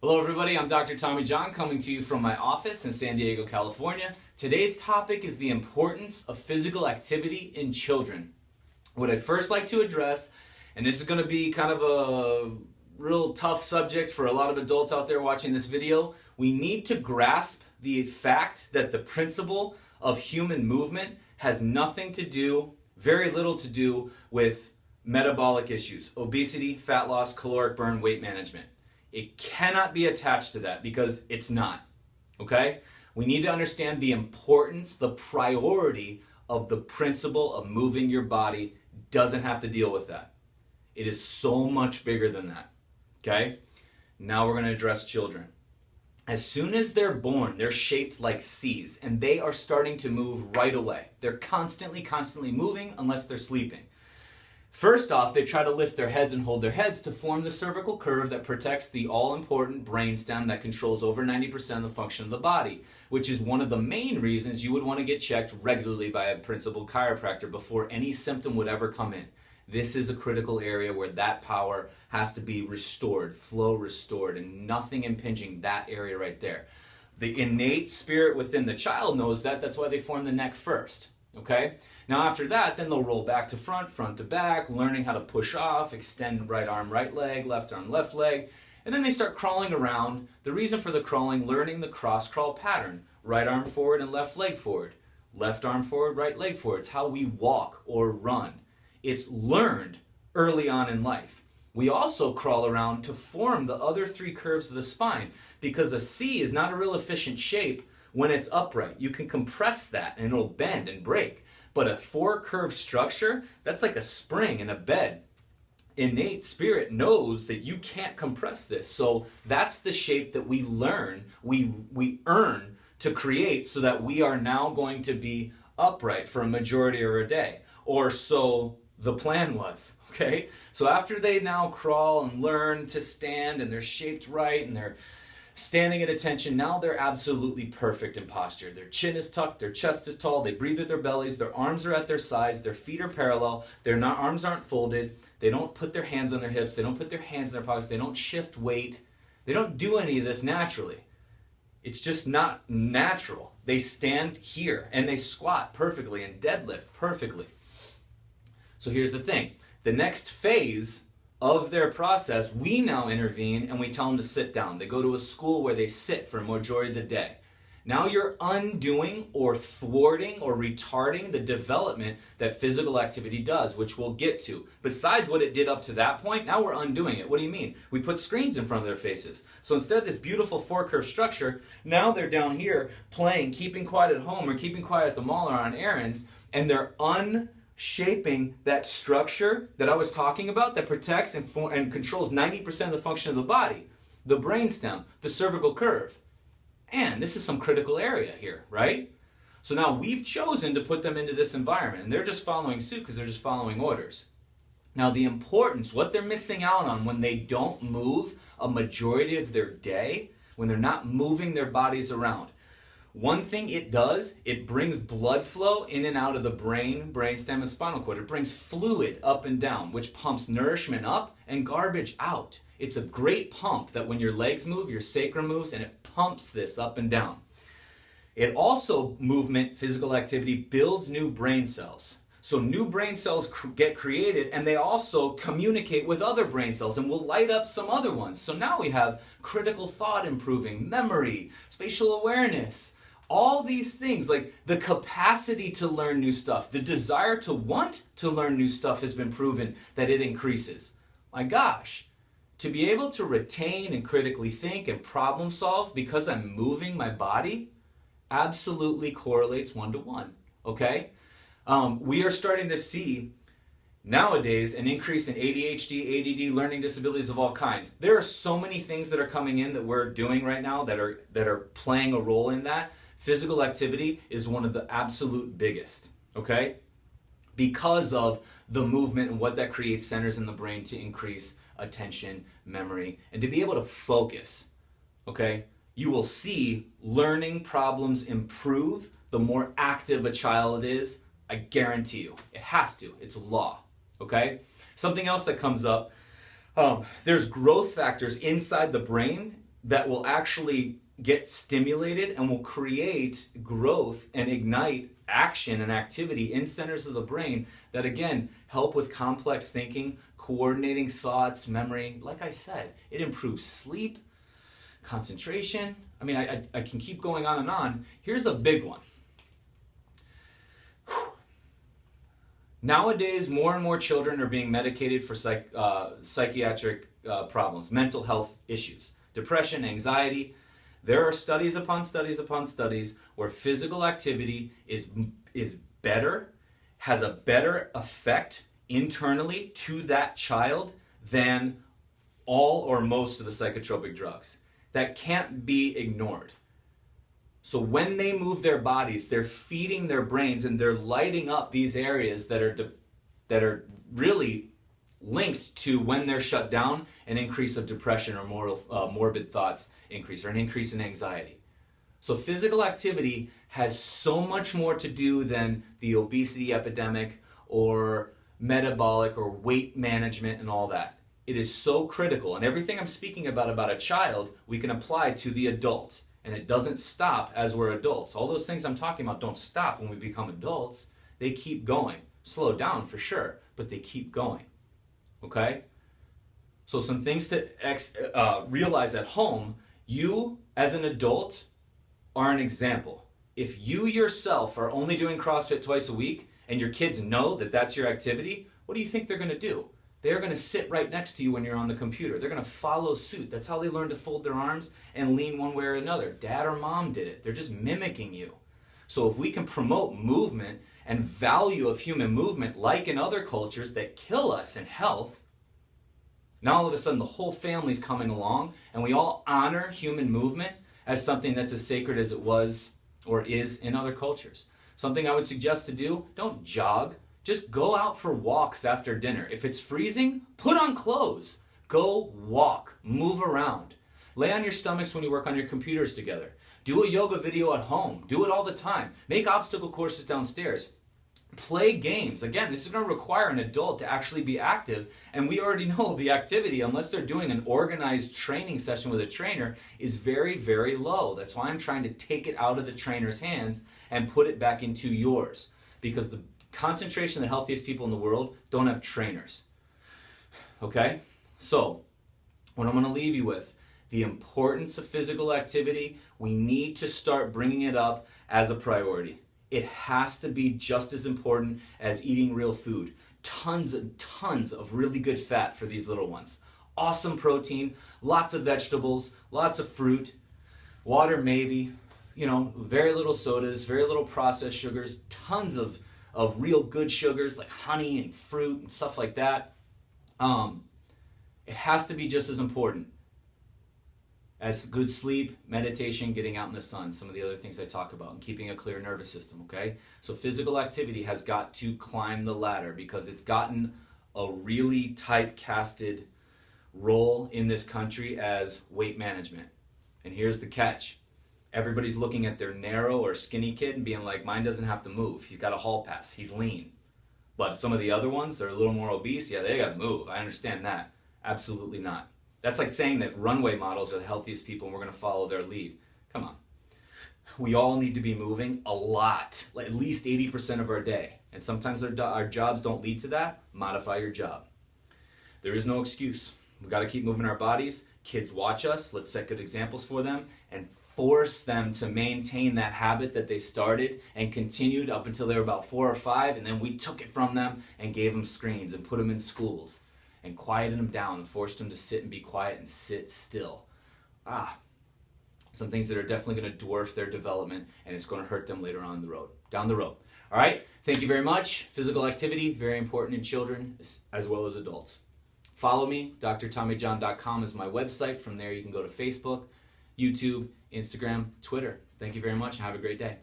Hello everybody, I'm Dr. Tommy John coming to you from my office in San Diego, California. Today's topic is the importance of physical activity in children. What I'd first like to address, and this is going to be kind of a real tough subject for a lot of adults out there watching this video, we need to grasp the fact that the principle of human movement has nothing to do, very little to do with metabolic issues, obesity, fat loss, caloric burn, weight management. It cannot be attached to that because it's not, okay? We need to understand the importance, the priority of the principle of moving your body doesn't have to deal with that. It is so much bigger than that, okay? Now we're going to address children. As soon as they're born, they're shaped like C's, and they are starting to move right away. They're constantly moving unless they're sleeping. First off, they try to lift their heads and hold their heads to form the cervical curve that protects the all-important brainstem that controls over 90% of the function of the body, which is one of the main reasons you would want to get checked regularly by a principal chiropractor before any symptom would ever come in. This is a critical area where that power has to be restored, flow restored, and nothing impinging that area right there. The innate spirit within the child knows that. That's why they form the neck first. Okay? Now after that, then they'll roll back to front to back, learning how to push off, extend right arm, right leg, left arm, left leg, and then they start crawling around. The reason for the crawling, learning the cross crawl pattern. Right arm forward and left leg forward. Left arm forward, right leg forward. It's how we walk or run. It's learned early on in life. We also crawl around to form the other three curves of the spine because a C is not a real efficient shape when it's upright. You can compress that and it'll bend and break. But a four-curve structure, that's like a spring in a bed. Innate spirit knows that you can't compress this. So that's the shape that we learn, we earn to create so that we are now going to be upright for a majority of our day. Or so the plan was, okay? So after they now crawl and learn to stand and they're shaped right and they're standing at attention, now they're absolutely perfect in posture. Their chin is tucked, their chest is tall, they breathe with their bellies, their arms are at their sides, their feet are parallel, arms aren't folded, they don't put their hands on their hips, they don't put their hands in their pockets, they don't shift weight, they don't do any of this naturally. It's just not natural. They stand here and they squat perfectly and deadlift perfectly. So here's the thing. The next phase of their process, we now intervene and we tell them to sit down. They go to a school where they sit for a majority of the day. Now you're undoing or thwarting or retarding the development that physical activity does, which we'll get to. Besides what it did up to that point, now we're undoing it. What do you mean? We put screens in front of their faces. So instead of this beautiful four-curve structure, now they're down here playing, keeping quiet at home or keeping quiet at the mall or on errands, and they're shaping that structure that I was talking about that protects and controls 90% of the function of the body, the brainstem, the cervical curve. And this is some critical area here, right? So now we've chosen to put them into this environment and they're just following suit because they're just following orders. Now the importance, what they're missing out on when they don't move a majority of their day, when they're not moving their bodies around. One thing it does, it brings blood flow in and out of the brain, brainstem, and spinal cord. It brings fluid up and down, which pumps nourishment up and garbage out. It's a great pump that when your legs move, your sacrum moves, and it pumps this up and down. It also, physical activity, builds new brain cells. So new brain cells get created, and they also communicate with other brain cells and will light up some other ones. So now we have critical thought improving, memory, spatial awareness, all these things, like the capacity to learn new stuff, the desire to want to learn new stuff has been proven that it increases. My gosh, to be able to retain and critically think and problem solve because I'm moving my body absolutely correlates one-to-one, okay? We are starting to see nowadays an increase in ADHD, ADD, learning disabilities of all kinds. There are so many things that are coming in that we're doing right now that are playing a role in that. Physical activity is one of the absolute biggest, okay? Because of the movement and what that creates centers in the brain to increase attention, memory, and to be able to focus, okay? You will see learning problems improve the more active a child is. I guarantee you. It has to. It's law, okay? Something else that comes up, there's growth factors inside the brain that will actually get stimulated and will create growth and ignite action and activity in centers of the brain that, again, help with complex thinking, coordinating thoughts, memory. Like I said, it improves sleep, concentration. I mean, I can keep going on and on. Here's a big one. Nowadays, more and more children are being medicated for psychiatric problems, mental health issues, depression, anxiety. There are studies upon studies upon studies where physical activity is better, has a better effect internally to that child than all or most of the psychotropic drugs. That can't be ignored. So when they move their bodies, they're feeding their brains and they're lighting up these areas that are really linked to, when they're shut down, an increase of depression or morbid thoughts increase, or an increase in anxiety. So physical activity has so much more to do than the obesity epidemic or metabolic or weight management and all that. It is so critical, and everything I'm speaking about a child, we can apply to the adult. And it doesn't stop as we're adults. All those things I'm talking about don't stop when we become adults. They keep going. Slow down for sure, but they keep going. Okay? So some things to realize at home. You, as an adult, are an example. If you yourself are only doing CrossFit twice a week and your kids know that that's your activity, what do you think they're going to do? They're going to sit right next to you when you're on the computer. They're going to follow suit. That's how they learn to fold their arms and lean one way or another. Dad or mom did it. They're just mimicking you. So if we can promote movement and value of human movement, like in other cultures that kill us in health, now all of a sudden the whole family's coming along and we all honor human movement as something that's as sacred as it was or is in other cultures. Something I would suggest to do, don't jog. Just go out for walks after dinner. If it's freezing, put on clothes. Go walk, move around. Lay on your stomachs when you work on your computers together. Do a yoga video at home. Do it all the time. Make obstacle courses downstairs. Play games. Again, this is going to require an adult to actually be active, and we already know the activity, unless they're doing an organized training session with a trainer, is very, very low. That's why I'm trying to take it out of the trainer's hands and put it back into yours, because the concentration of the healthiest people in the world don't have trainers. Okay? So, what I'm going to leave you with, the importance of physical activity, we need to start bringing it up as a priority. It has to be just as important as eating real food. Tons and tons of really good fat for these little ones. Awesome protein, lots of vegetables, lots of fruit, water maybe, very little sodas, very little processed sugars, tons of real good sugars like honey and fruit and stuff like that. It has to be just as important as good sleep, meditation, getting out in the sun, some of the other things I talk about, and keeping a clear nervous system, okay? So physical activity has got to climb the ladder because it's gotten a really typecasted role in this country as weight management. And here's the catch. Everybody's looking at their narrow or skinny kid and being like, mine doesn't have to move. He's got a hall pass. He's lean. But some of the other ones, they're a little more obese. Yeah, they got to move. I understand that. Absolutely not. That's like saying that runway models are the healthiest people and we're going to follow their lead. Come on. We all need to be moving a lot, like at least 80% of our day. And sometimes our jobs don't lead to that. Modify your job. There is no excuse. We've got to keep moving our bodies. Kids watch us. Let's set good examples for them and force them to maintain that habit that they started and continued up until they were about 4 or 5, and then we took it from them and gave them screens and put them in schools and quieted them down and forced them to sit and be quiet and sit still. Some things that are definitely going to dwarf their development, and it's going to hurt them later on down the road. All right, thank you very much. Physical activity, very important in children as well as adults. Follow me, drtommyjohn.com is my website. From there you can go to Facebook, YouTube, Instagram, Twitter. Thank you very much and have a great day.